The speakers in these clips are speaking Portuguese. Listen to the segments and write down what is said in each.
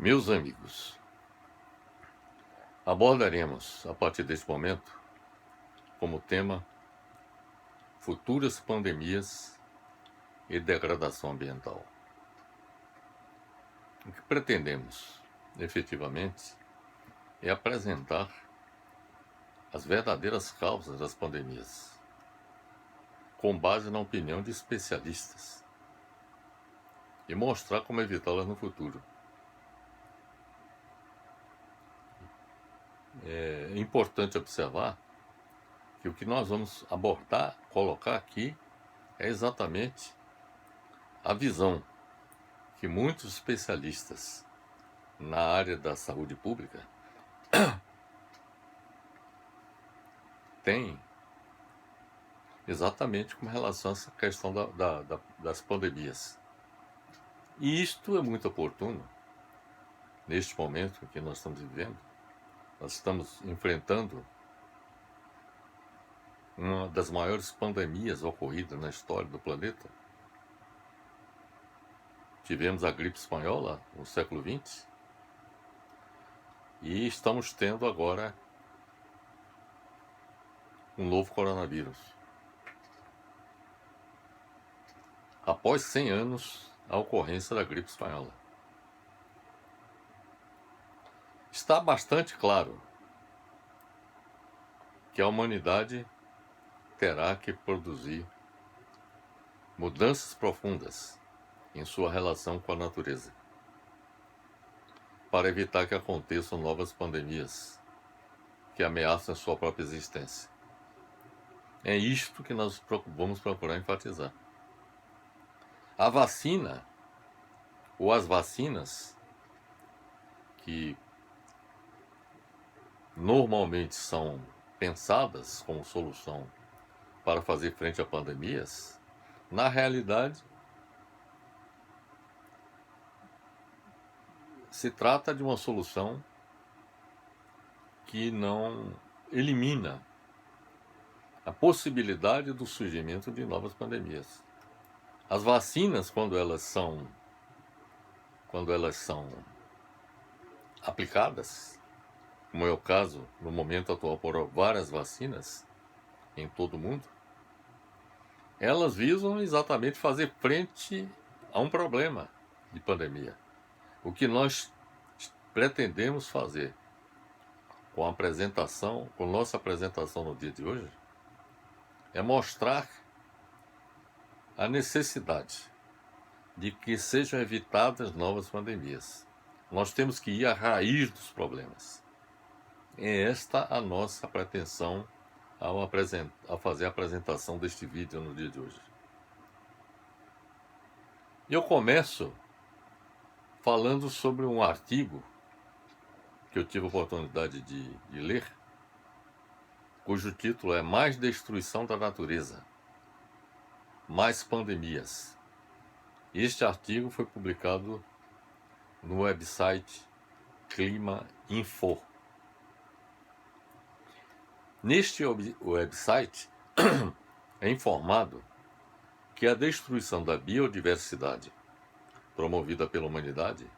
Meus amigos, abordaremos a partir deste momento como tema futuras pandemias e degradação ambiental. O que pretendemos, efetivamente, é apresentar as verdadeiras causas das pandemias, com base na opinião de especialistas, e mostrar como evitá-las no futuro. É importante observar que o que nós vamos abordar, colocar aqui, é exatamente a visão que muitos especialistas na área da saúde pública têm exatamente com relação a essa questão das pandemias. E isto é muito oportuno neste momento que nós estamos vivendo. Nós estamos enfrentando uma das maiores pandemias ocorridas na história do planeta. Tivemos a gripe espanhola no século XX e estamos tendo agora um novo coronavírus. Após 100 anos, a ocorrência da gripe espanhola. Está bastante claro que a humanidade terá que produzir mudanças profundas em sua relação com a natureza, para evitar que aconteçam novas pandemias que ameaçam a sua própria existência. É isto que nós vamos procurar enfatizar. A vacina, ou as vacinas, que normalmente são pensadas como solução para fazer frente a pandemias, na realidade, se trata de uma solução que não elimina a possibilidade do surgimento de novas pandemias. As vacinas, quando elas são aplicadas, como é o caso no momento atual por várias vacinas em todo o mundo, elas visam exatamente fazer frente a um problema de pandemia. O que nós pretendemos fazer com nossa apresentação no dia de hoje, é mostrar a necessidade de que sejam evitadas novas pandemias. Nós temos que ir à raiz dos problemas. É esta a nossa pretensão ao fazer a apresentação deste vídeo no dia de hoje. Eu começo falando sobre um artigo que eu tive a oportunidade de ler, cujo título é Mais Destruição da Natureza, Mais Pandemias. Este artigo foi publicado no website Clima Info. Neste website é informado que a destruição da biodiversidade promovida pela humanidade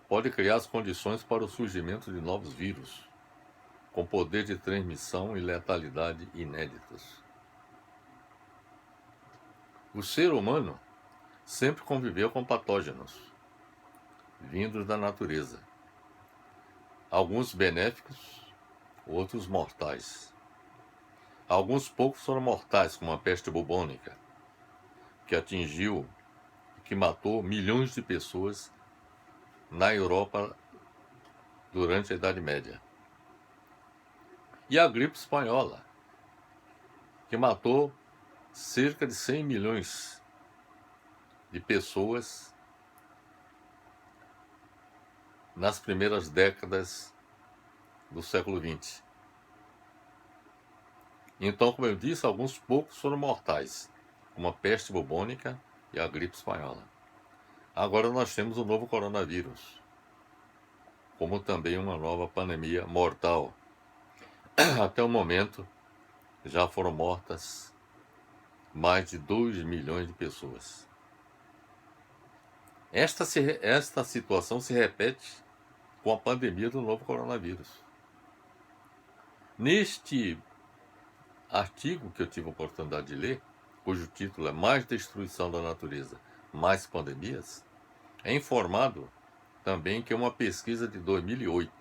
pode criar as condições para o surgimento de novos vírus, com poder de transmissão e letalidade inéditos. O ser humano sempre conviveu com patógenos, vindos da natureza. Alguns benéficos, outros mortais. Alguns poucos foram mortais, como a peste bubônica, que atingiu e que matou milhões de pessoas na Europa durante a Idade Média. E a gripe espanhola, que matou cerca de 100 milhões de pessoas nas primeiras décadas do século XX. Então, como eu disse, alguns poucos foram mortais, como a peste bubônica e a gripe espanhola. Agora nós temos o novo coronavírus, como também uma nova pandemia mortal. Até o momento, já foram mortas mais de 2 milhões de pessoas. Esta situação se repete com a pandemia do novo coronavírus. Neste artigo que eu tive a oportunidade de ler, cujo título é Mais Destruição da Natureza, Mais Pandemias, é informado também que uma pesquisa de 2008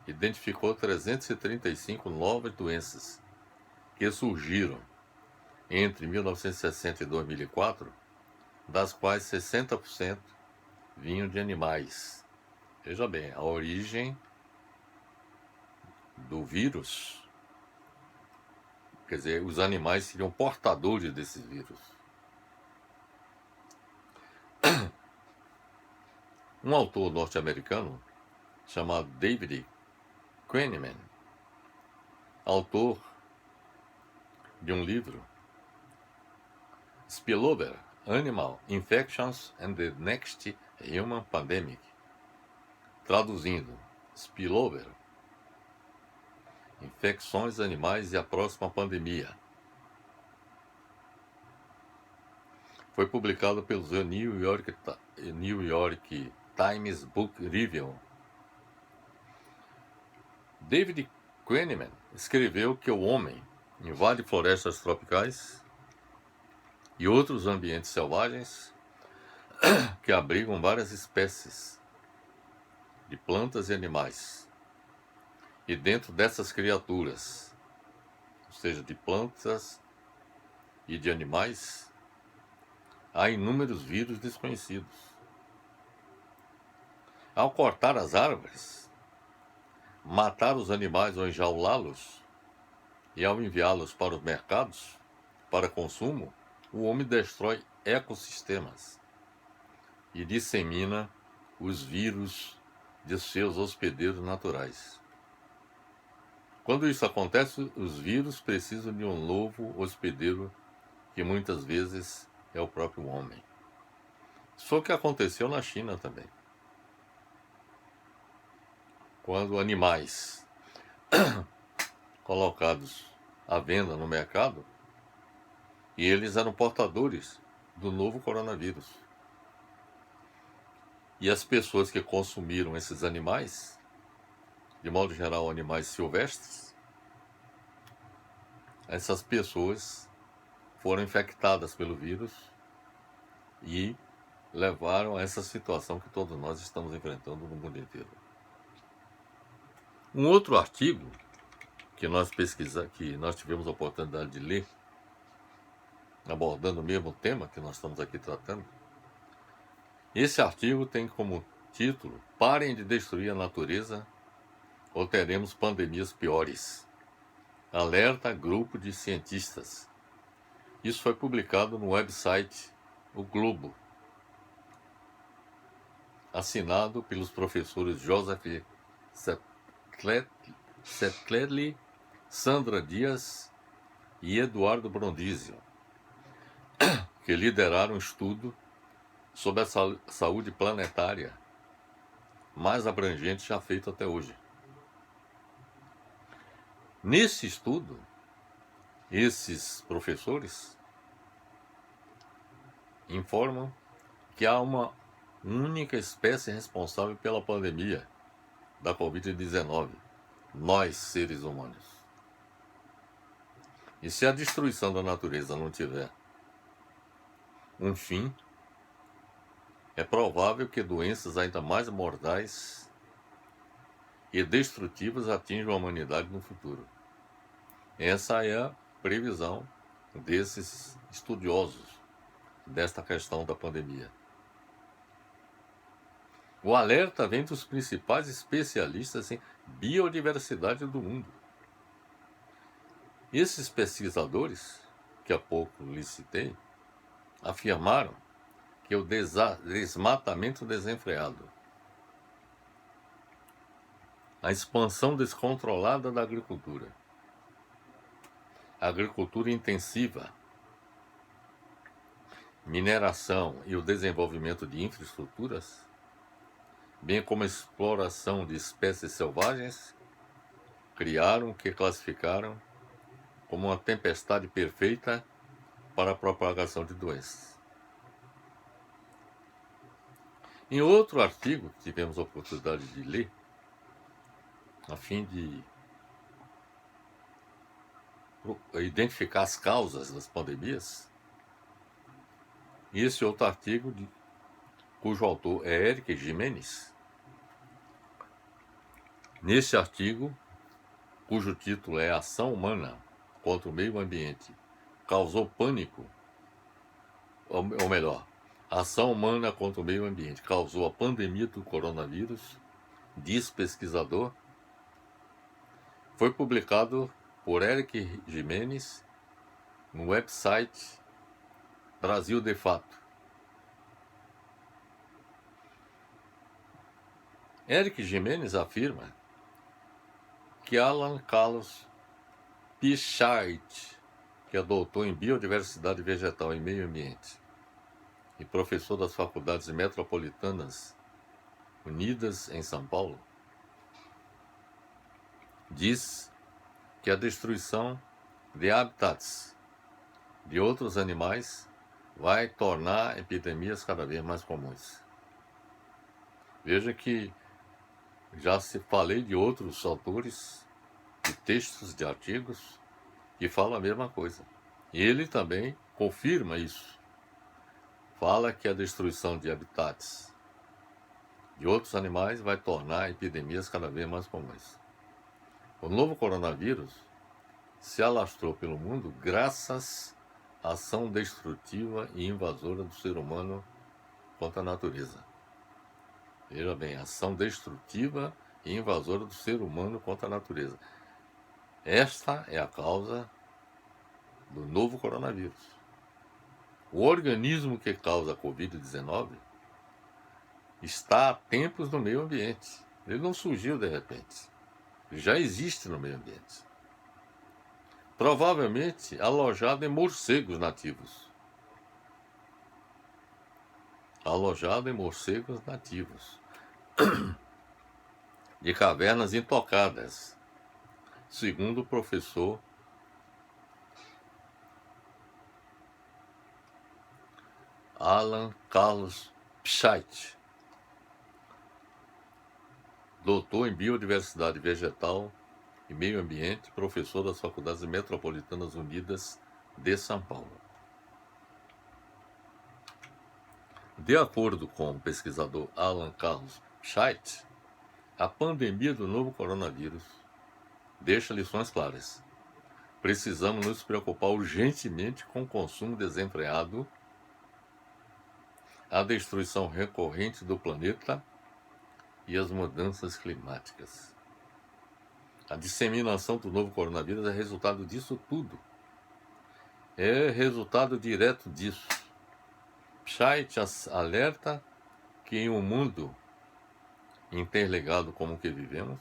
identificou 335 novas doenças que surgiram entre 1960 e 2004, das quais 60% vinham de animais. Veja bem, a origem do vírus, quer dizer, os animais seriam portadores desses vírus. Um autor norte-americano chamado David Kahneman, autor de um livro, Spillover, Animal Infections and the Next Human Pandemic. Traduzindo, Spillover, Infecções Animais e a Próxima Pandemia. Foi publicado pelo New York Times Book Review. David Kahneman escreveu que o homem invade florestas tropicais e outros ambientes selvagens que abrigam várias espécies de plantas e animais. E dentro dessas criaturas, ou seja, de plantas e de animais, há inúmeros vírus desconhecidos. Ao cortar as árvores, matar os animais ou enjaulá-los, e ao enviá-los para os mercados, para consumo, o homem destrói ecossistemas e dissemina os vírus de seus hospedeiros naturais. Quando isso acontece, os vírus precisam de um novo hospedeiro, que muitas vezes é o próprio homem. Isso foi o que aconteceu na China também. Quando animais colocados à venda no mercado, e eles eram portadores do novo coronavírus. E as pessoas que consumiram esses animais, de modo geral animais silvestres, essas pessoas foram infectadas pelo vírus e levaram a essa situação que todos nós estamos enfrentando no mundo inteiro. Um outro artigo que nós tivemos a oportunidade de ler, abordando o mesmo tema que nós estamos aqui tratando, esse artigo tem como título: Parem de destruir a natureza ou teremos pandemias piores. Alerta grupo de cientistas. Isso foi publicado no website O Globo, assinado pelos professores Joseph Settlerly, Sandra Dias e Eduardo Brondizio, que lideraram um estudo sobre a saúde planetária mais abrangente já feito até hoje. Nesse estudo, esses professores informam que há uma única espécie responsável pela pandemia da Covid-19, nós, seres humanos. E se a destruição da natureza não tiver um fim, é provável que doenças ainda mais mortais e destrutivas atinjam a humanidade no futuro. Essa é a previsão desses estudiosos desta questão da pandemia. O alerta vem dos principais especialistas em biodiversidade do mundo. Esses pesquisadores, que há pouco lhes citei, afirmaram que o desmatamento desenfreado, a expansão descontrolada da agricultura, a agricultura intensiva, mineração e o desenvolvimento de infraestruturas, bem como a exploração de espécies selvagens, criaram o que classificaram como uma tempestade perfeita para a propagação de doenças. Em outro artigo que tivemos a oportunidade de ler, a fim de identificar as causas das pandemias, esse outro artigo, cujo autor é Eric Gimenez, nesse artigo, cujo título é Ação Humana contra o Meio Ambiente, causou pânico, ou melhor, Ação Humana contra o Meio Ambiente causou a pandemia do coronavírus, diz pesquisador, foi publicado por Eric Gimenez no website Brasil de Fato. Eric Gimenez afirma que Alan Carlos Pichait, que é doutor em Biodiversidade Vegetal e Meio Ambiente e professor das Faculdades Metropolitanas Unidas em São Paulo, diz que a destruição de habitats de outros animais vai tornar epidemias cada vez mais comuns. Veja que já se falei de outros autores, de textos, de artigos, que falam a mesma coisa. E ele também confirma isso. Fala que a destruição de habitats de outros animais vai tornar epidemias cada vez mais comuns. O novo coronavírus se alastrou pelo mundo graças à ação destrutiva e invasora do ser humano contra a natureza. Veja bem, ação destrutiva e invasora do ser humano contra a natureza. Esta é a causa do novo coronavírus. O organismo que causa a Covid-19 está há tempos no meio ambiente. Ele não surgiu de repente. Ele já existe no meio ambiente. Provavelmente alojado em morcegos nativos. Alojado em morcegos nativos. De cavernas intocadas, segundo o professor Alan Carlos Pichait, doutor em Biodiversidade Vegetal e Meio Ambiente, professor das Faculdades Metropolitanas Unidas de São Paulo. De acordo com o pesquisador Alan Carlos Pichait, a pandemia do novo coronavírus deixa lições claras. Precisamos nos preocupar urgentemente com o consumo desenfreado, a destruição recorrente do planeta e as mudanças climáticas. A disseminação do novo coronavírus é resultado disso tudo. É resultado direto disso. Pichait alerta que em um mundo interligado como o que vivemos,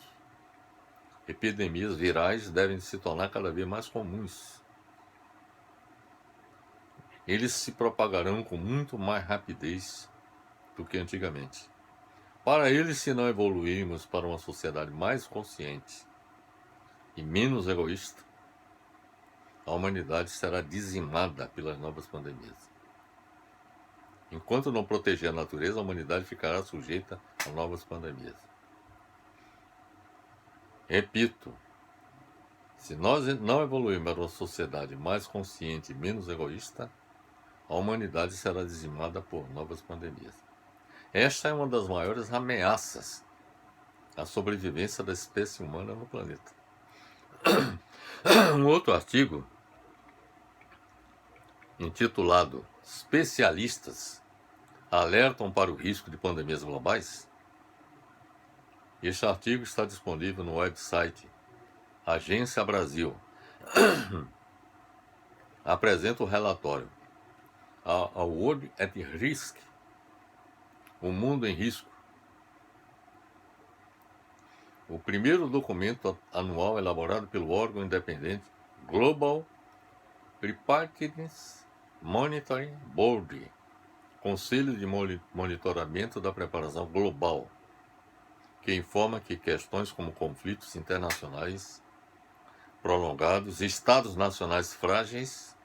epidemias virais devem se tornar cada vez mais comuns. Eles se propagarão com muito mais rapidez do que antigamente. Para eles, se não evoluirmos para uma sociedade mais consciente e menos egoísta, a humanidade será dizimada pelas novas pandemias. Enquanto não proteger a natureza, a humanidade ficará sujeita a novas pandemias. Repito, se nós não evoluirmos para uma sociedade mais consciente e menos egoísta, a humanidade será dizimada por novas pandemias. Esta é uma das maiores ameaças à sobrevivência da espécie humana no planeta. Um outro artigo, intitulado Especialistas alertam para o risco de pandemias globais. Este artigo está disponível no website Agência Brasil. Apresenta o relatório A World at Risk, o mundo em risco. O primeiro documento anual elaborado pelo órgão independente Global Preparedness Monitoring Board, Conselho de Monitoramento da Preparação Global, que informa que questões como conflitos internacionais prolongados, estados nacionais frágeis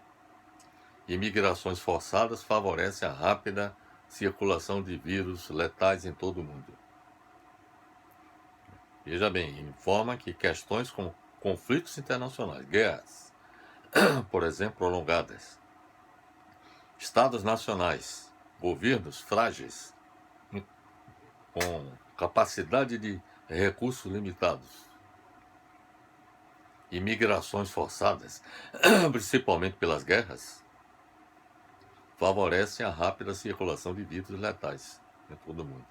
e migrações forçadas favorecem a rápida circulação de vírus letais em todo o mundo. Veja bem, informa que questões como conflitos internacionais, guerras, por exemplo, prolongadas, estados nacionais, governos frágeis, com capacidade de recursos limitados, imigrações forçadas, principalmente pelas guerras, favorecem a rápida circulação de vírus letais em todo o mundo.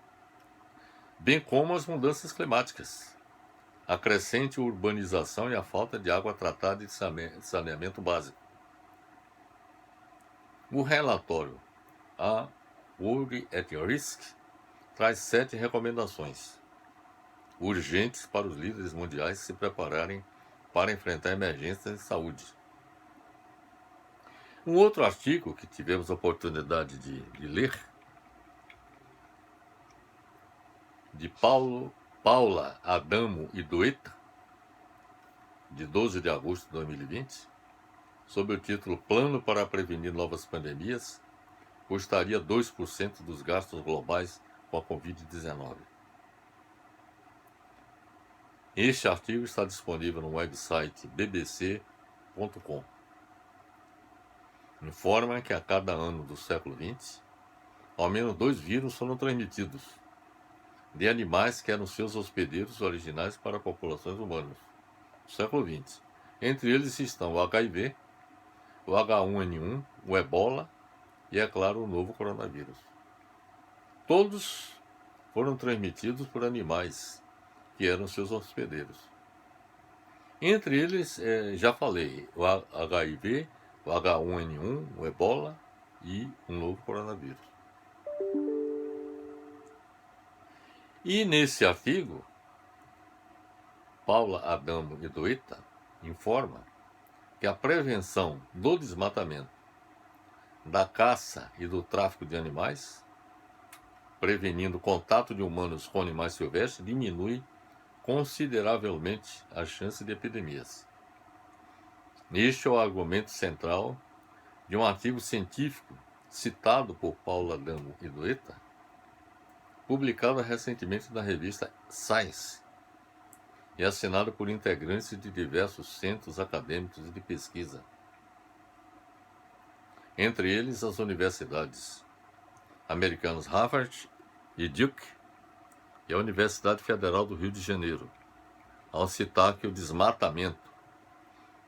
Bem como as mudanças climáticas, a crescente urbanização e a falta de água tratada e de saneamento básico. O relatório A World at Risk traz 7 recomendações urgentes para os líderes mundiais se prepararem para enfrentar emergências de saúde. Um outro artigo que tivemos a oportunidade de ler, de Paula Adamo e Dueta, de 12 de agosto de 2020, sob o título Plano para prevenir novas pandemias, custaria 2% dos gastos globais com a Covid-19. Este artigo está disponível no website bbc.com. Informa que a cada ano do século XX, ao menos 2 vírus foram transmitidos de animais que eram seus hospedeiros originais para populações humanas no século XX. Entre eles estão o HIV, o H1N1, o Ebola e, é claro, o novo coronavírus. Todos foram transmitidos por animais que eram seus hospedeiros. Entre eles, já falei, o HIV, o H1N1, o Ebola e o novo coronavírus. E nesse artigo, Paula Adamo e Dueta informa que a prevenção do desmatamento, da caça e do tráfico de animais, prevenindo o contato de humanos com animais silvestres, diminui consideravelmente a chance de epidemias. Este é o argumento central de um artigo científico citado por Paula Adamo e Dueta, publicado recentemente na revista Science e assinado por integrantes de diversos centros acadêmicos e de pesquisa, entre eles as universidades americanas Harvard e Duke e a Universidade Federal do Rio de Janeiro, ao citar que o desmatamento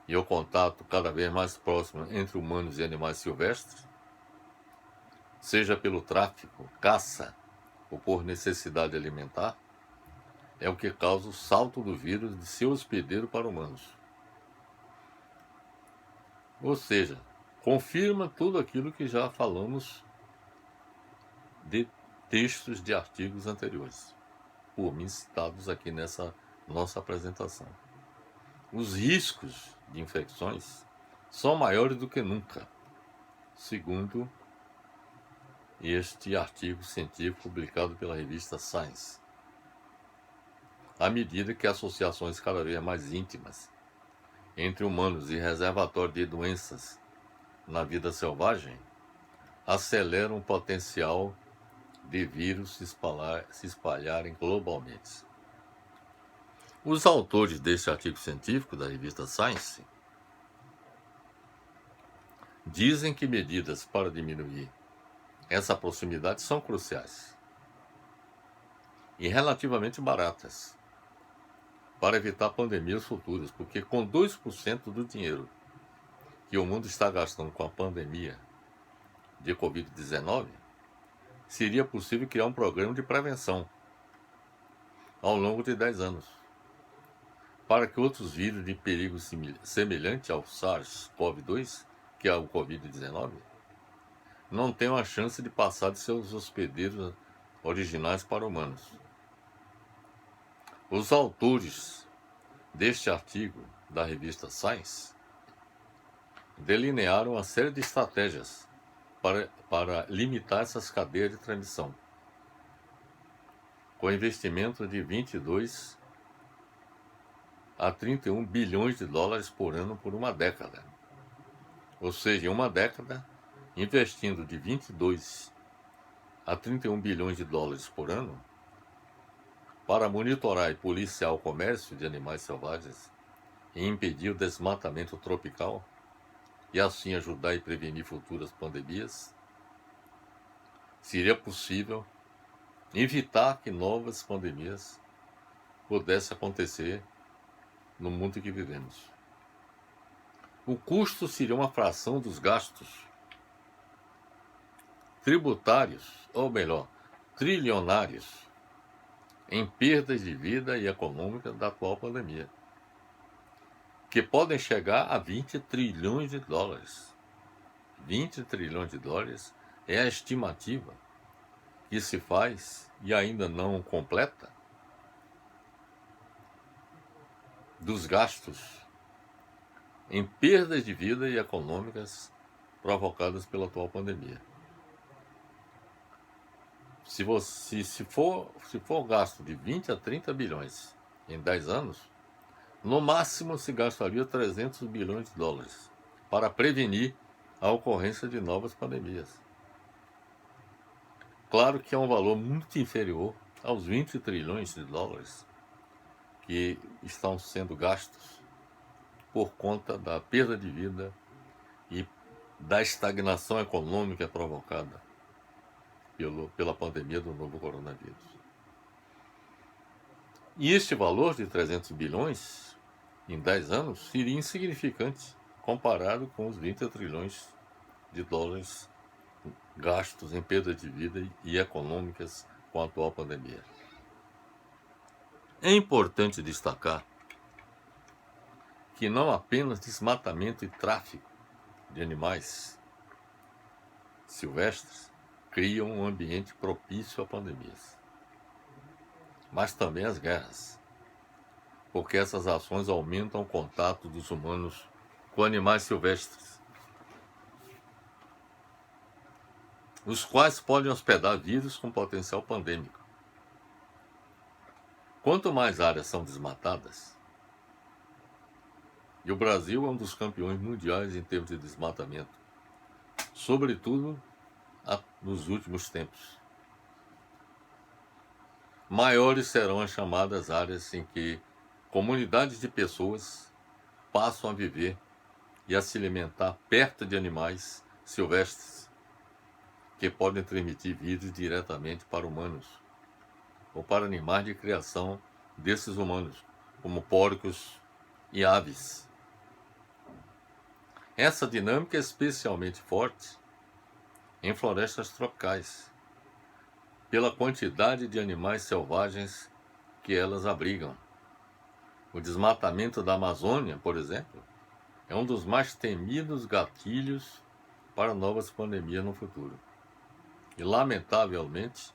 e o contato cada vez mais próximo entre humanos e animais silvestres, seja pelo tráfico, caça ou por necessidade alimentar, é o que causa o salto do vírus de seu hospedeiro para humanos. Ou seja, confirma tudo aquilo que já falamos de textos de artigos anteriores, por mim citados aqui nessa nossa apresentação. Os riscos de infecções são maiores do que nunca, segundo este artigo científico publicado pela revista Science. À medida que associações cada vez mais íntimas entre humanos e reservatório de doenças na vida selvagem aceleram o potencial de vírus se espalharem globalmente. Os autores deste artigo científico da revista Science dizem que medidas para diminuir essa proximidade são cruciais e relativamente baratas para evitar pandemias futuras, porque com 2% do dinheiro que o mundo está gastando com a pandemia de Covid-19, seria possível criar um programa de prevenção ao longo de 10 anos, para que outros vírus de perigo semelhante ao SARS-CoV-2, que é o Covid-19, não tenham a chance de passar de seus hospedeiros originais para humanos. Os autores deste artigo da revista Science delinearam uma série de estratégias para limitar essas cadeias de transmissão, com investimento de 22 a 31 bilhões de dólares por ano por uma década. Ou seja, em uma década, investindo de 22 a 31 bilhões de dólares por ano para monitorar e policiar o comércio de animais selvagens e impedir o desmatamento tropical e assim ajudar e prevenir futuras pandemias, seria possível evitar que novas pandemias pudessem acontecer no mundo em que vivemos. O custo seria uma fração dos gastos tributários, ou melhor, trilionários, em perdas de vida e econômica da atual pandemia, que podem chegar a 20 trilhões de dólares. 20 trilhões de dólares é a estimativa que se faz e ainda não completa dos gastos em perdas de vida e econômicas provocadas pela atual pandemia. Se for gasto de 20 a 30 bilhões em 10 anos, no máximo se gastaria 300 bilhões de dólares para prevenir a ocorrência de novas pandemias. Claro que é um valor muito inferior aos 20 trilhões de dólares que estão sendo gastos por conta da perda de vida e da estagnação econômica provocada pela pandemia do novo coronavírus. E este valor de 300 bilhões em 10 anos seria insignificante comparado com os 20 trilhões de dólares gastos em perda de vida e econômicas com a atual pandemia. É importante destacar que não apenas desmatamento e tráfico de animais silvestres criam um ambiente propício a pandemias, mas também as guerras, porque essas ações aumentam o contato dos humanos com animais silvestres, os quais podem hospedar vírus com potencial pandêmico. Quanto mais áreas são desmatadas, e o Brasil é um dos campeões mundiais em termos de desmatamento, sobretudo nos últimos tempos, maiores serão as chamadas áreas em que comunidades de pessoas passam a viver e a se alimentar perto de animais silvestres que podem transmitir vírus diretamente para humanos ou para animais de criação desses humanos, como porcos e aves. Essa dinâmica é especialmente forte em florestas tropicais, pela quantidade de animais selvagens que elas abrigam. O desmatamento da Amazônia, por exemplo, é um dos mais temidos gatilhos para novas pandemias no futuro. E, lamentavelmente,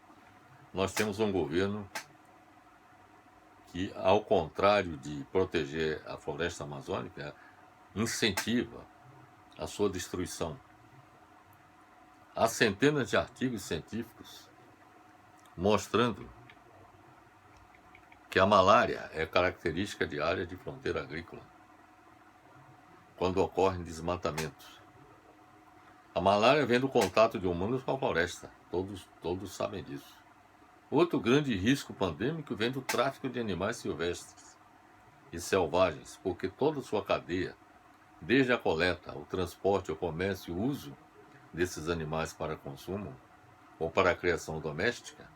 nós temos um governo que, ao contrário de proteger a floresta amazônica, incentiva a sua destruição. Há centenas de artigos científicos mostrando que a malária é característica de área de fronteira agrícola, quando ocorrem desmatamentos. A malária vem do contato de humanos com a floresta, todos sabem disso. Outro grande risco pandêmico vem do tráfico de animais silvestres e selvagens, porque toda sua cadeia, desde a coleta, o transporte, o comércio e o uso desses animais para consumo ou para a criação doméstica,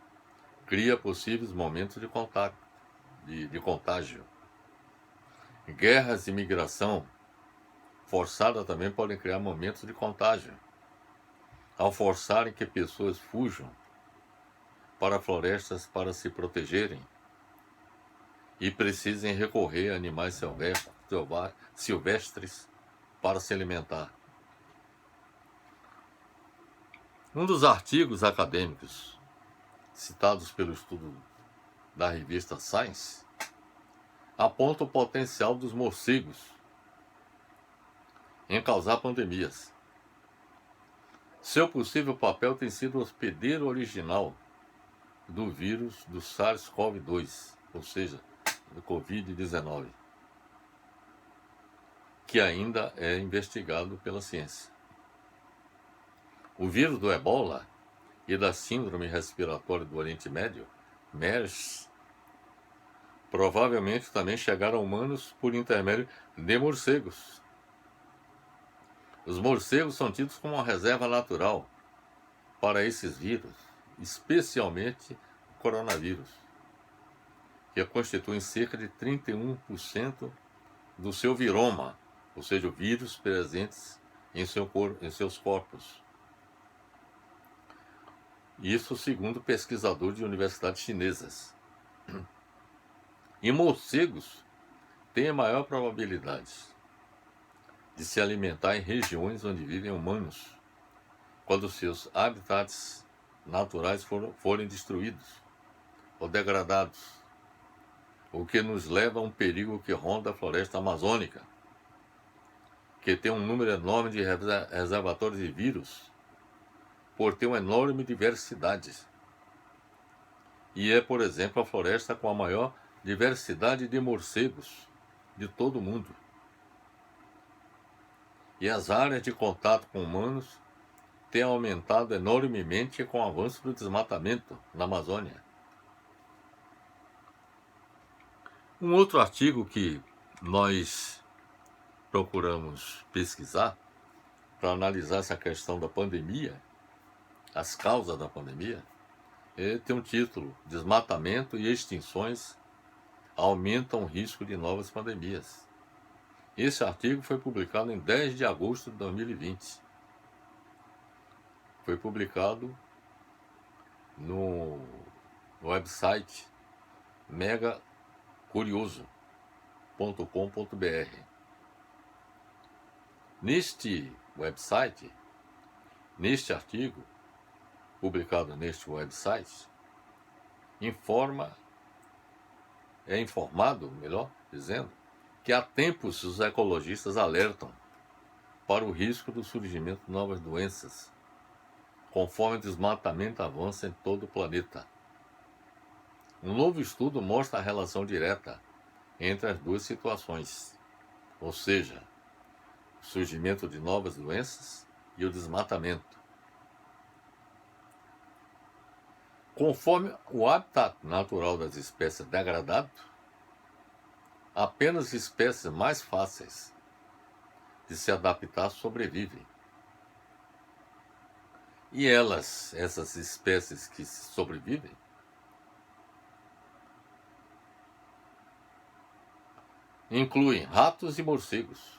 cria possíveis momentos de contágio. Guerras e migração forçada também podem criar momentos de contágio, ao forçarem que pessoas fujam para florestas para se protegerem e precisem recorrer a animais silvestres para se alimentar. Um dos artigos acadêmicos citados pelo estudo da revista Science aponta o potencial dos morcegos em causar pandemias. Seu possível papel tem sido o hospedeiro original do vírus do SARS-CoV-2, ou seja, do Covid-19, que ainda é investigado pela ciência. O vírus do Ebola e da Síndrome Respiratória do Oriente Médio, MERS, provavelmente também chegaram a humanos por intermédio de morcegos. Os morcegos são tidos como uma reserva natural para esses vírus, especialmente o coronavírus, que constituem cerca de 31% do seu viroma, ou seja, vírus presentes em seus corpos. Isso segundo pesquisadores de universidades chinesas. E morcegos têm a maior probabilidade de se alimentar em regiões onde vivem humanos, quando seus habitats naturais forem destruídos ou degradados, o que nos leva a um perigo que ronda a floresta amazônica, que tem um número enorme de reservatórios de vírus, por ter uma enorme diversidade. E é, por exemplo, a floresta com a maior diversidade de morcegos de todo o mundo. E as áreas de contato com humanos têm aumentado enormemente com o avanço do desmatamento na Amazônia. Um outro artigo que nós procuramos pesquisar para analisar essa questão da pandemia, as causas da pandemia, tem um título: Desmatamento e extinções aumentam o risco de novas pandemias. Esse artigo foi publicado em 10 de agosto de 2020. Foi publicado no website megacurioso.com.br. Neste website, neste artigo, publicado neste website, é informado, melhor dizendo, que há tempos os ecologistas alertam para o risco do surgimento de novas doenças, conforme o desmatamento avança em todo o planeta. Um novo estudo mostra a relação direta entre as duas situações, ou seja, o surgimento de novas doenças e o desmatamento. Conforme o habitat natural das espécies degradado, apenas espécies mais fáceis de se adaptar sobrevivem. E essas espécies que sobrevivem, incluem ratos e morcegos.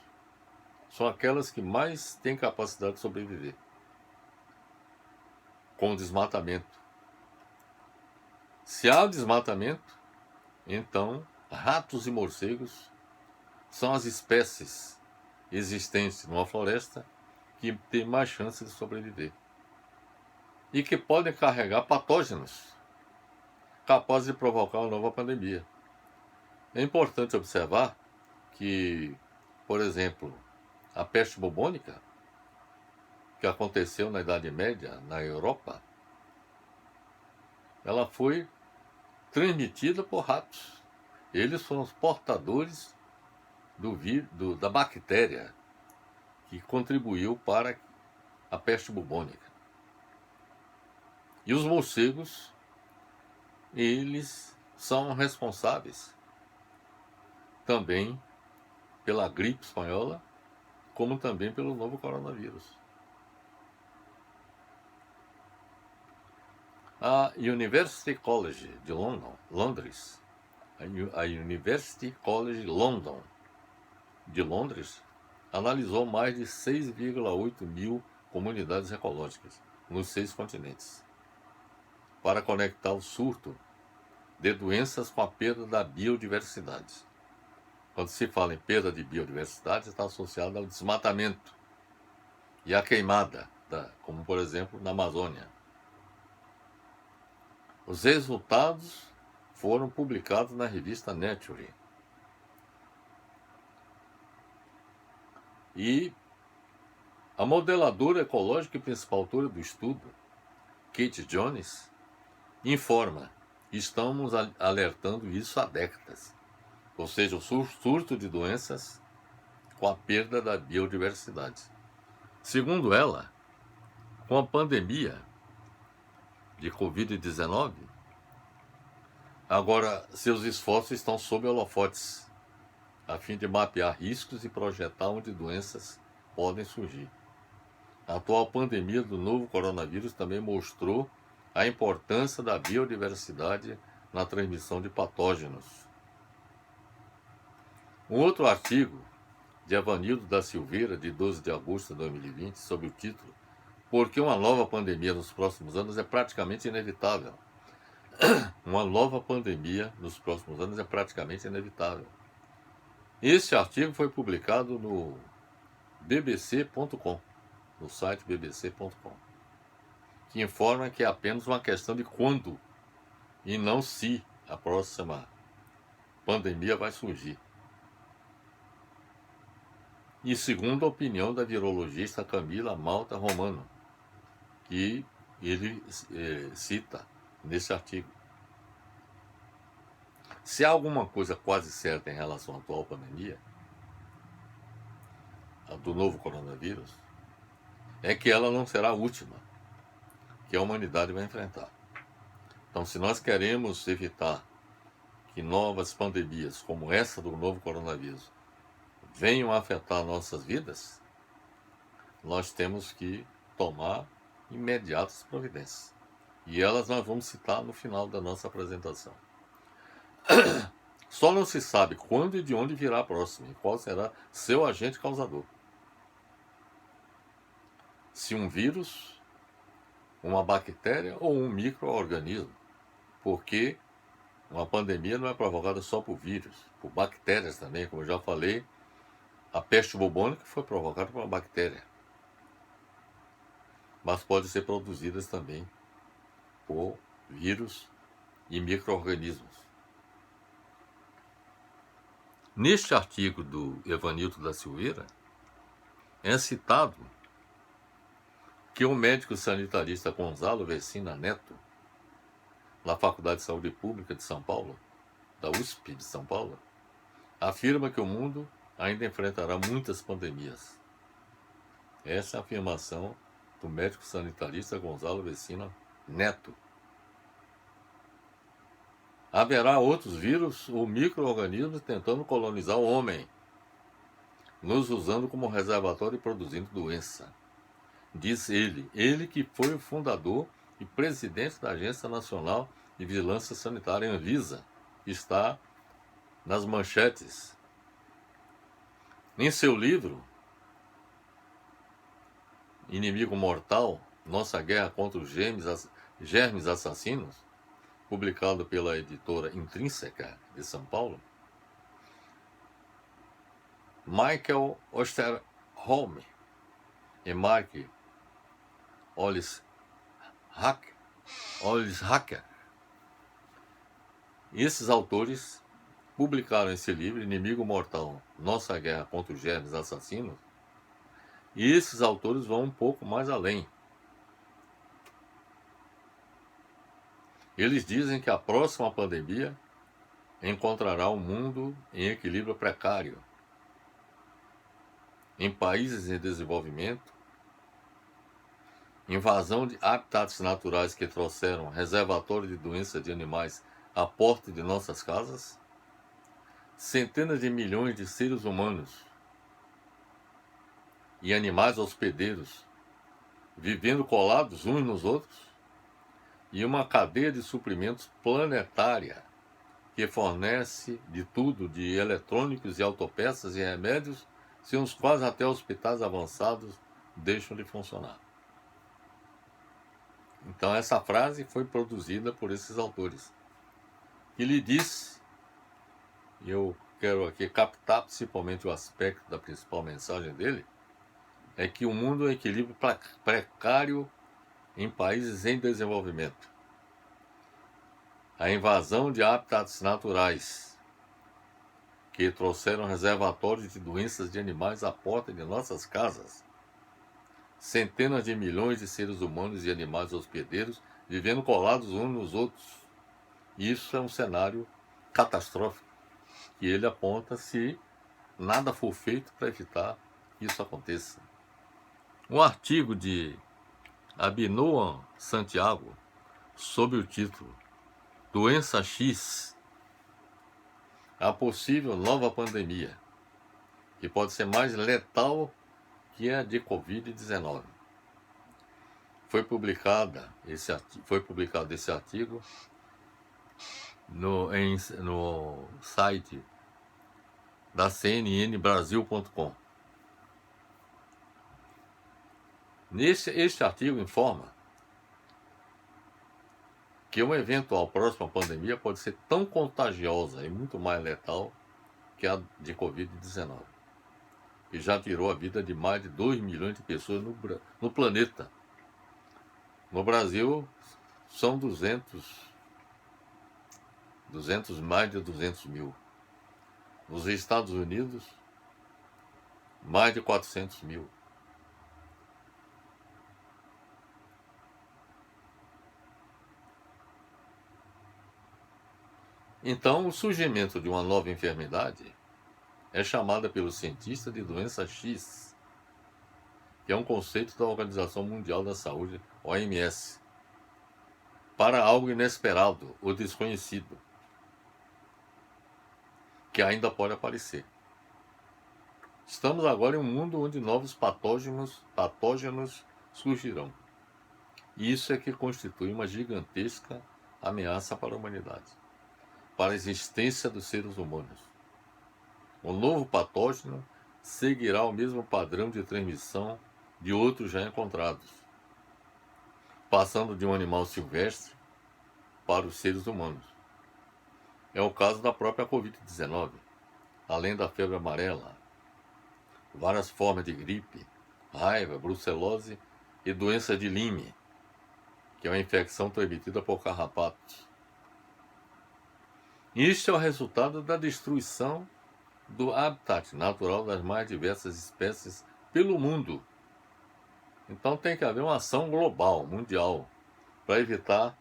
São aquelas que mais têm capacidade de sobreviver com o desmatamento. Se há desmatamento, então ratos e morcegos são as espécies existentes numa floresta que têm mais chance de sobreviver e que podem carregar patógenos capazes de provocar uma nova pandemia. É importante observar que, por exemplo, a peste bubônica, que aconteceu na Idade Média na Europa, ela foi transmitida por ratos. Eles foram os portadores da bactéria que contribuiu para a peste bubônica. E os morcegos, eles são responsáveis também pela gripe espanhola, como também pelo novo coronavírus. A University College de Londres, a University College London de Londres, analisou mais de 6,8 mil comunidades ecológicas nos 6 continentes, para conectar o surto de doenças com a perda da biodiversidade. Quando se fala em perda de biodiversidade, está associado ao desmatamento e à queimada, como por exemplo na Amazônia. Os resultados foram publicados na revista Nature. E a modeladora ecológica e principal autora do estudo, Kate Jones, informa: estamos alertando isso há décadas, ou seja, o surto de doenças com a perda da biodiversidade. Segundo ela, com a pandemia, de Covid-19, agora seus esforços estão sob holofotes, a fim de mapear riscos e projetar onde doenças podem surgir. A atual pandemia do novo coronavírus também mostrou a importância da biodiversidade na transmissão de patógenos. Um outro artigo, de Evanildo da Silveira, de 12 de agosto de 2020, sob o título "Porque uma nova pandemia nos próximos anos é praticamente inevitável". Uma nova pandemia nos próximos anos é praticamente inevitável. Este artigo foi publicado no bbc.com, no site bbc.com, que informa que é apenas uma questão de quando e não se a próxima pandemia vai surgir. E segundo a opinião da virologista Camila Malta Romano, que ele cita nesse artigo. Se há alguma coisa quase certa em relação à atual pandemia, a do novo coronavírus, é que ela não será a última que a humanidade vai enfrentar. Então, se nós queremos evitar que novas pandemias como essa do novo coronavírus venham a afetar nossas vidas, nós temos que tomar imediatas providências. E elas nós vamos citar no final da nossa apresentação. Só não se sabe quando e de onde virá a próxima e qual será seu agente causador. Se um vírus, uma bactéria ou um micro-organismo, porque uma pandemia não é provocada só por vírus, por bactérias também, como eu já falei. A peste bubônica foi provocada por uma bactéria, mas pode ser produzida também por vírus e micro-organismos. Neste artigo do Evanildo da Silveira, é citado que o médico sanitarista Gonzalo Vecina Neto, da Faculdade de Saúde Pública de São Paulo, da USP de São Paulo, afirma que o mundo ainda enfrentará muitas pandemias. Essa é a afirmação do médico sanitarista Gonzalo Vecina Neto. Haverá outros vírus ou micro-organismos tentando colonizar o homem, nos usando como reservatório e produzindo doença. Diz ele que foi o fundador e presidente da Agência Nacional de Vigilância Sanitária, Anvisa, que está nas manchetes. Em seu livro, Inimigo Mortal, Nossa Guerra contra os Germes Assassinos, publicado pela editora Intrínseca de São Paulo, Michael Osterholm e Mark Ollishacker, esses autores publicaram esse livro, Inimigo Mortal, Nossa Guerra contra os Germes Assassinos, e esses autores vão um pouco mais além. Eles dizem que a próxima pandemia encontrará o mundo em equilíbrio precário, em países em desenvolvimento, invasão de habitats naturais que trouxeram reservatório de doenças de animais à porta de nossas casas, centenas de milhões de seres humanos e animais hospedeiros vivendo colados uns nos outros, e uma cadeia de suprimentos planetária que fornece de tudo, de eletrônicos e autopeças e remédios, sem os quais até hospitais avançados deixam de funcionar. Então essa frase foi produzida por esses autores. Ele disse, e eu quero aqui captar principalmente o aspecto da principal mensagem dele, é que o mundo é um equilíbrio precário em países em desenvolvimento. A invasão de habitats naturais que trouxeram reservatórios de doenças de animais à porta de nossas casas. Centenas de milhões de seres humanos e animais hospedeiros vivendo colados uns nos outros. Isso é um cenário catastrófico que ele aponta se nada for feito para evitar que isso aconteça. Um artigo de Abinoam Santiago sob o título Doença X, a possível nova pandemia, que pode ser mais letal que a de Covid-19. Foi publicado esse artigo no site da cnnbrasil.com. Este artigo informa que uma eventual próxima pandemia pode ser tão contagiosa e muito mais letal que a de Covid-19, que já tirou a vida de mais de 2 milhões de pessoas no planeta. No Brasil, são mais de 200 mil. Nos Estados Unidos, mais de 400 mil. Então, o surgimento de uma nova enfermidade é chamada pelos cientistas de doença X, que é um conceito da Organização Mundial da Saúde, OMS, para algo inesperado ou desconhecido, que ainda pode aparecer. Estamos agora em um mundo onde novos patógenos surgirão. E isso é que constitui uma gigantesca ameaça para a humanidade, para a existência dos seres humanos. O novo patógeno seguirá o mesmo padrão de transmissão de outros já encontrados, passando de um animal silvestre para os seres humanos. É o caso da própria Covid-19. Além da febre amarela, várias formas de gripe, raiva, brucelose e doença de Lyme, que é uma infecção transmitida por carrapatos. Isto é o resultado da destruição do habitat natural das mais diversas espécies pelo mundo. Então tem que haver uma ação global, mundial, para evitar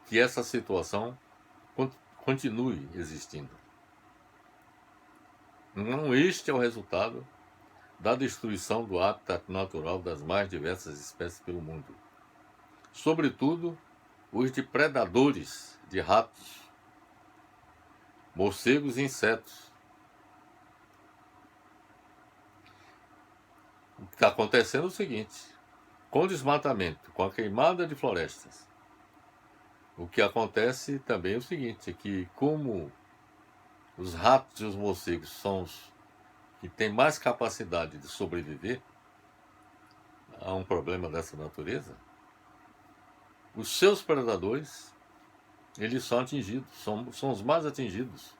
que essa situação continue existindo. Então, este é o resultado da destruição do habitat natural das mais diversas espécies pelo mundo. Sobretudo, os de predadores de ratos, morcegos e insetos. O que está acontecendo é o seguinte: com o desmatamento, com a queimada de florestas, o que acontece também é o seguinte, que como os ratos e os morcegos são os que têm mais capacidade de sobreviver a um problema dessa natureza, os seus predadores, eles são atingidos, são os mais atingidos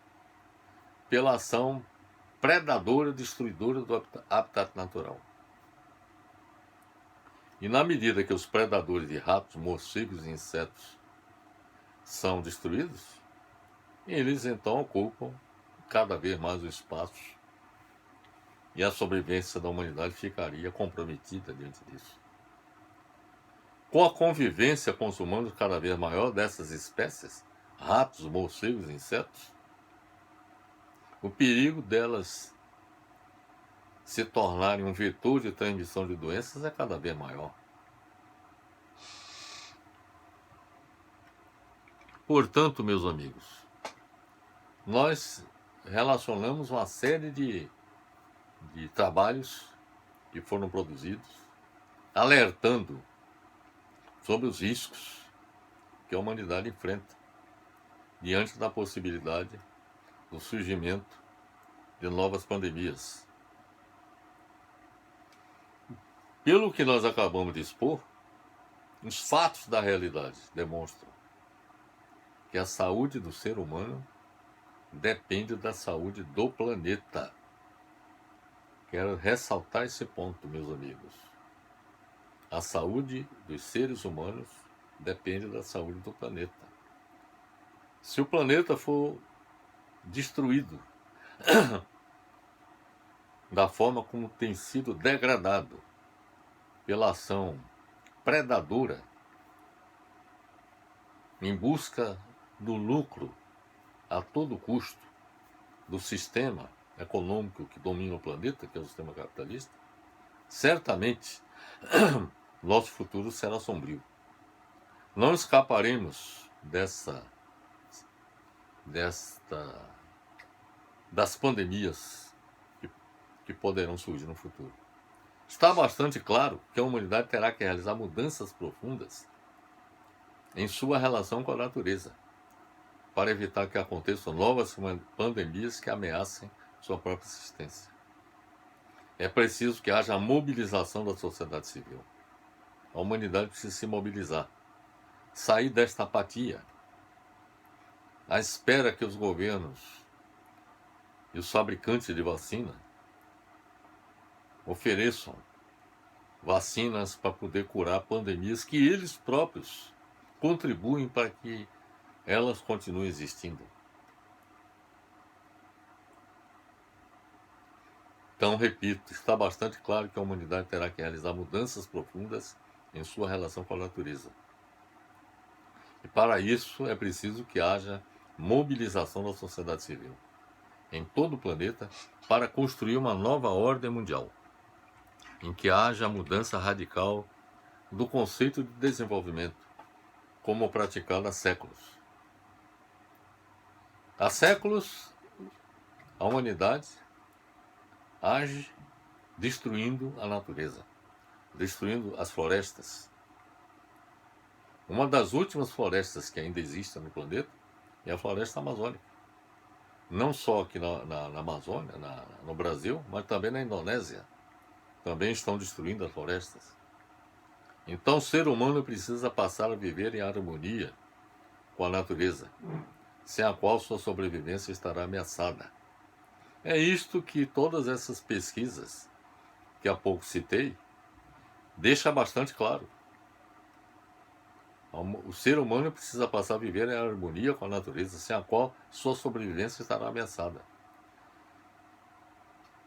pela ação predadora, destruidora do habitat natural. E na medida que os predadores de ratos, morcegos e insetos são destruídos, eles então ocupam cada vez mais o espaço e a sobrevivência da humanidade ficaria comprometida diante disso. Com a convivência com os humanos cada vez maior dessas espécies, ratos, morcegos e insetos, o perigo delas se tornarem um vetor de transmissão de doenças é cada vez maior. Portanto, meus amigos, nós relacionamos uma série de trabalhos que foram produzidos, alertando sobre os riscos que a humanidade enfrenta diante da possibilidade do surgimento de novas pandemias. Pelo que nós acabamos de expor, os fatos da realidade demonstram que a saúde do ser humano depende da saúde do planeta. Quero ressaltar esse ponto, meus amigos. A saúde dos seres humanos depende da saúde do planeta. Se o planeta for destruído da forma como tem sido degradado pela ação predadora em busca do lucro a todo custo do sistema econômico que domina o planeta, que é o sistema capitalista, certamente nosso futuro será sombrio. Não escaparemos das pandemias que poderão surgir no futuro. Está bastante claro que a humanidade terá que realizar mudanças profundas em sua relação com a natureza, para evitar que aconteçam novas pandemias que ameacem sua própria existência. É preciso que haja a mobilização da sociedade civil. A humanidade precisa se mobilizar, sair desta apatia, à espera que os governos e os fabricantes de vacina ofereçam vacinas para poder curar pandemias que eles próprios contribuem para que elas continuem existindo. Então, repito, está bastante claro que a humanidade terá que realizar mudanças profundas em sua relação com a natureza. E para isso é preciso que haja mobilização da sociedade civil em todo o planeta para construir uma nova ordem mundial, em que haja mudança radical do conceito de desenvolvimento, como praticado há séculos. Há séculos, a humanidade age destruindo a natureza, destruindo as florestas. Uma das últimas florestas que ainda existem no planeta é a floresta amazônica. Não só aqui na Amazônia, no Brasil, mas também na Indonésia. Também estão destruindo as florestas. Então o ser humano precisa passar a viver em harmonia com a natureza, sem a qual sua sobrevivência estará ameaçada. É isto que todas essas pesquisas que há pouco citei deixa bastante claro. O ser humano precisa passar a viver em harmonia com a natureza, sem a qual sua sobrevivência estará ameaçada.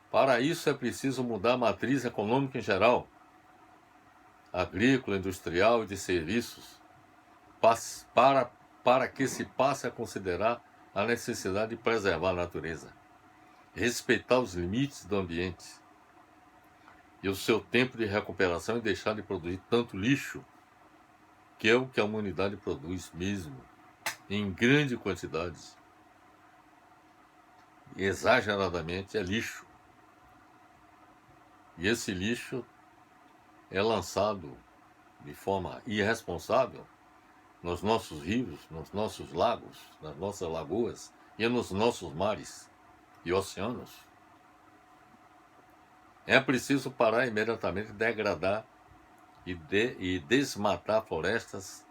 Para isso é preciso mudar a matriz econômica em geral, agrícola, industrial e de serviços, para que se passe a considerar a necessidade de preservar a natureza, respeitar os limites do ambiente e o seu tempo de recuperação e deixar de produzir tanto lixo, que é o que a humanidade produz mesmo, em grande quantidade. E exageradamente é lixo. E esse lixo é lançado de forma irresponsável nos nossos rios, nos nossos lagos, nas nossas lagoas e nos nossos mares e oceanos. É preciso parar imediatamente de degradar e desmatar florestas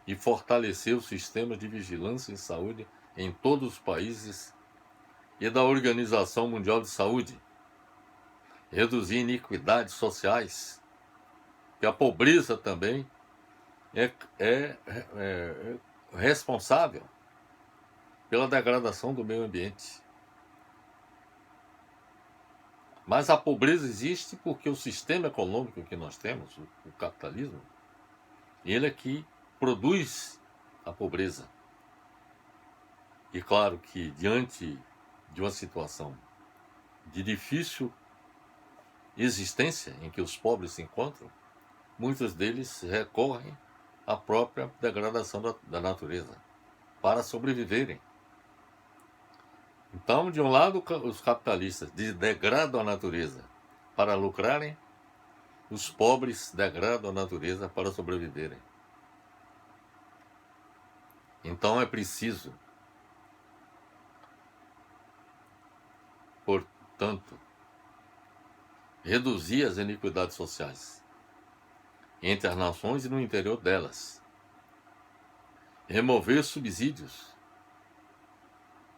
e fortalecer o sistema de vigilância em saúde em todos os países e da Organização Mundial de Saúde. Reduzir iniquidades sociais, que a pobreza também é responsável pela degradação do meio ambiente. Mas a pobreza existe porque o sistema econômico que nós temos, o capitalismo, ele é que produz a pobreza. E claro que diante de uma situação de difícil existência em que os pobres se encontram, muitos deles recorrem à própria degradação da natureza para sobreviverem. Então, de um lado, os capitalistas degradam a natureza para lucrarem, os pobres degradam a natureza para sobreviverem. Então é preciso, portanto, reduzir as iniquidades sociais entre as nações e no interior delas, remover subsídios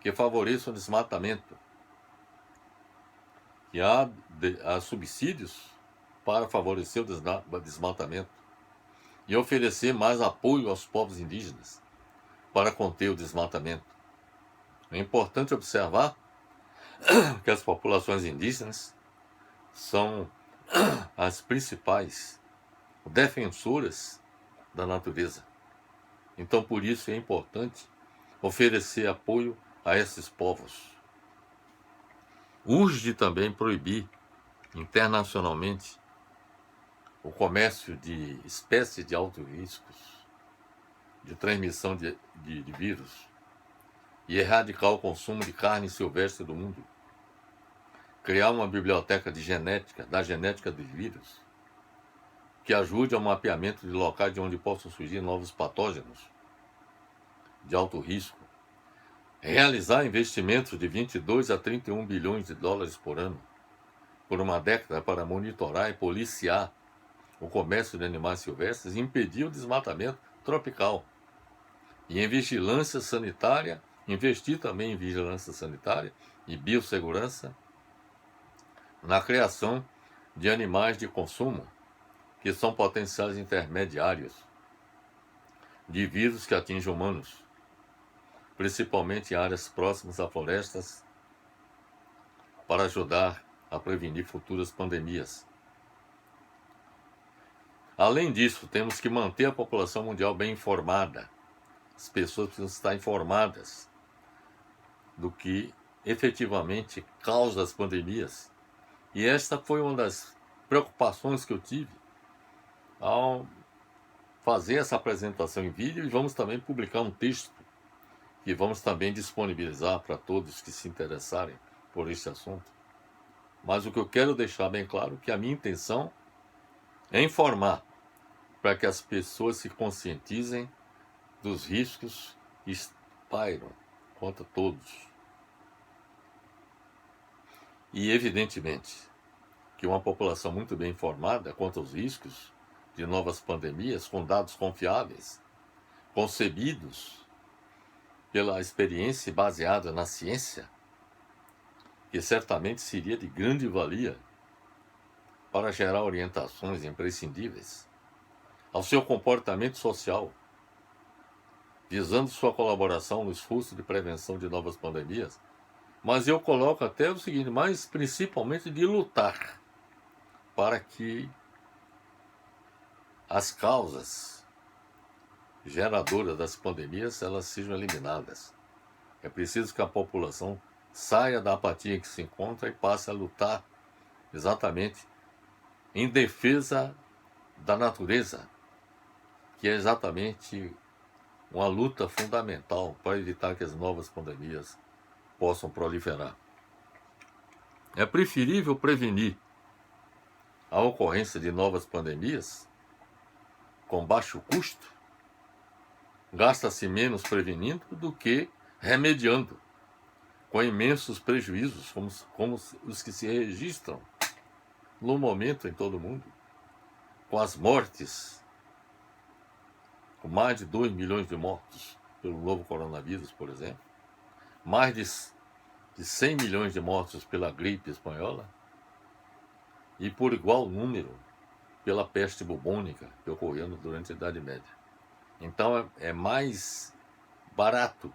que favoreçam o desmatamento, e há subsídios para favorecer o desmatamento e oferecer mais apoio aos povos indígenas para conter o desmatamento. É importante observar que as populações indígenas são as principais defensoras da natureza. Então, por isso é importante oferecer apoio a esses povos. Urge também proibir internacionalmente o comércio de espécies de altos riscos, de transmissão de vírus e erradicar o consumo de carne silvestre do mundo. Criar uma biblioteca da genética dos vírus, que ajude ao mapeamento de locais de onde possam surgir novos patógenos de alto risco. Realizar investimentos de 22 a 31 bilhões de dólares por ano, por uma década, para monitorar e policiar o comércio de animais silvestres e impedir o desmatamento tropical. E em vigilância sanitária, investir também em vigilância sanitária e biossegurança na criação de animais de consumo, que são potenciais intermediários de vírus que atingem humanos, principalmente em áreas próximas a florestas, para ajudar a prevenir futuras pandemias. Além disso, temos que manter a população mundial bem informada. As pessoas precisam estar informadas do que efetivamente causa as pandemias. E esta foi uma das preocupações que eu tive ao fazer essa apresentação em vídeo, e vamos também publicar um texto que vamos também disponibilizar para todos que se interessarem por este assunto. Mas o que eu quero deixar bem claro é que a minha intenção é informar para que as pessoas se conscientizem dos riscos que pairam contra todos. E evidentemente que uma população muito bem informada quanto aos riscos de novas pandemias, com dados confiáveis, concebidos pela experiência baseada na ciência, que certamente seria de grande valia para gerar orientações imprescindíveis ao seu comportamento social, visando sua colaboração no esforço de prevenção de novas pandemias. Mas eu coloco até o seguinte, mas principalmente de lutar para que as causas geradoras das pandemias elas sejam eliminadas. É preciso que a população saia da apatia em que se encontra e passe a lutar exatamente em defesa da natureza, que é exatamente uma luta fundamental para evitar que as novas pandemias possam proliferar. É preferível prevenir a ocorrência de novas pandemias com baixo custo, gasta-se menos prevenindo do que remediando, com imensos prejuízos, como os que se registram no momento em todo o mundo, com as mortes, com mais de 2 milhões de mortos pelo novo coronavírus, por exemplo, mais de 100 milhões de mortos pela gripe espanhola, e por igual número pela peste bubônica que ocorreu durante a Idade Média. Então é mais barato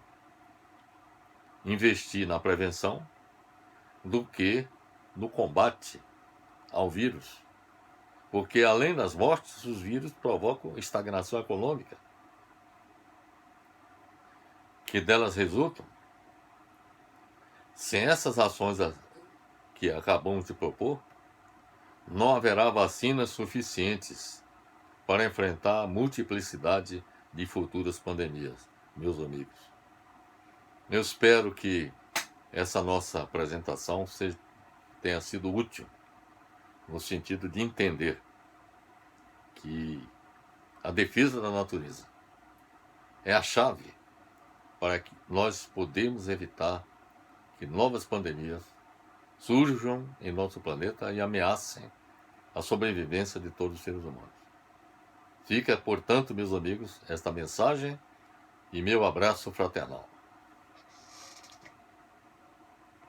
investir na prevenção do que no combate ao vírus, porque além das mortes, os vírus provocam estagnação econômica, que delas resultam. Sem essas ações que acabamos de propor, não haverá vacinas suficientes para enfrentar a multiplicidade de futuras pandemias, meus amigos. Eu espero que essa nossa apresentação tenha sido útil, no sentido de entender que a defesa da natureza é a chave para que nós podemos evitar que novas pandemias surjam em nosso planeta e ameacem a sobrevivência de todos os seres humanos. Fica, portanto, meus amigos, esta mensagem e meu abraço fraternal.